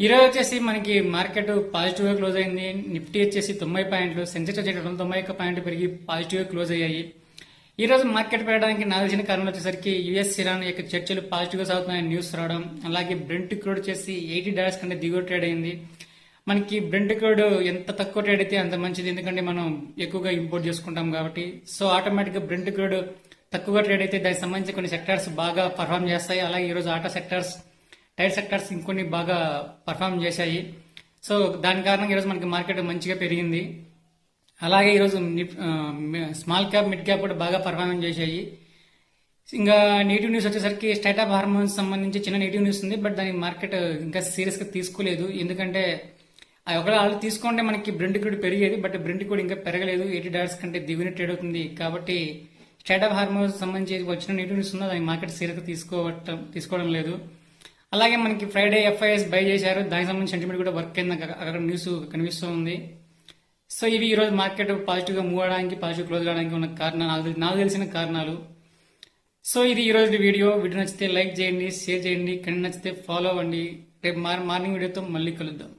ఈ రోజు వచ్చేసి మనకి మార్కెట్ పాజిటివ్ గా క్లోజ్ అయింది. నిఫ్టీ వచ్చేసి 90 పాయింట్లు, సెన్సెక్స్ వచ్చేసి 291 పాయింట్లు పెరిగి పాజిటివ్ గా క్లోజ్ అయ్యాయి. ఈ రోజు మార్కెట్ పెరగడానికి నాకు తెలిసిన కారణం వచ్చేసరికి యుఎస్ ఇరాన్ యొక్క చర్చలు పాజిటివ్ గా సాగుతున్నాయని న్యూస్ రావడం, అలాగే బ్రెంట్ క్రూడ్ వచ్చేసి $80 కంటే దిగువ ట్రేడ్ అయింది. మనకి బ్రెంట్ క్రూడ్ ఎంత తక్కువ ట్రేడ్ అయితే అంత మంచిది, ఎందుకంటే మనం ఎక్కువగా ఇంపోర్ట్ చేసుకుంటాం కాబట్టి. సో ఆటోమేటిక్ గా బ్రెంట్ క్రూడ్ తక్కువగా ట్రేడ్ అయితే దానికి సంబంధించి కొన్ని సెక్టార్స్ బాగా పర్ఫామ్ చేస్తాయి. అలాగే ఈ రోజు ఆటో సెక్టార్స్, టైర్ సెక్టార్స్ ఇంకొన్ని బాగా పర్ఫామ్ చేశాయి. సో దాని కారణంగా ఈరోజు మనకి మార్కెట్ మంచిగా పెరిగింది. అలాగే ఈరోజు స్మాల్ క్యాప్, మిడ్ క్యాప్ కూడా బాగా పర్ఫార్మెన్స్ చేశాయి. ఇంకా నెగిటివ్ న్యూస్ వచ్చేసరికి స్టేట్ ఆఫ్ హార్మోన్స్ సంబంధించి చిన్న నెగిటివ్ న్యూస్ ఉంది. బట్ దానికి మార్కెట్ ఇంకా సీరియస్ గా తీసుకోలేదు, ఎందుకంటే ఒకవేళ వాళ్ళు తీసుకుంటే మనకి బ్రెంట్ క్రూడ్ పెరిగేది. బట్ బ్రెంట్ క్రూడ్ ఇంకా పెరగలేదు, $80 కంటే దిగువన ట్రేడ్ అవుతుంది. కాబట్టి స్టేట్ ఆఫ్ హార్మోన్స్ సంబంధించి వచ్చిన నెగిటివ్ న్యూస్ ఉందో దానికి మార్కెట్ సీరియస్ గా తీసుకోవడం లేదు. అలాగే మనకి ఫ్రైడే ఎఫ్ఐఎస్ బై చేశారు, దానికి సంబంధించి సెంటిమెంట్ కూడా వర్క్ అయింది, అక్కడ న్యూస్ కనిపిస్తూ ఉంది. సో ఇవి ఈ రోజు మార్కెట్ పాజిటివ్ గా మూవ్ అవడానికి, పాజిటివ్ క్లోజ్ అవడానికి ఉన్న కారణాలు, నాకు తెలిసిన కారణాలు. సో ఇది ఈ రోజు వీడియో నచ్చితే లైక్ చేయండి, షేర్ చేయండి, కానీ నచ్చితే ఫాలో అవ్వండి. రేపు మార్నింగ్ వీడియోతో మళ్ళీ కలుద్దాం.